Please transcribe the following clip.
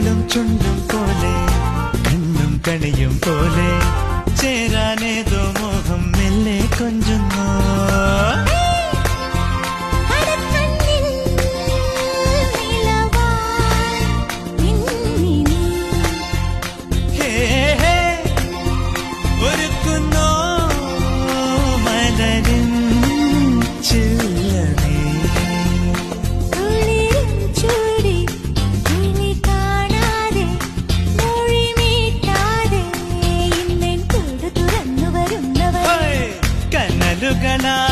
കവിളും ചുണ്ടും പോലെ കണ്ണും കണിയും പോലെ ചേരാനേതോ മോഹം മെല്ലെ കൊഞ്ചുന്നു. കനലുകളാ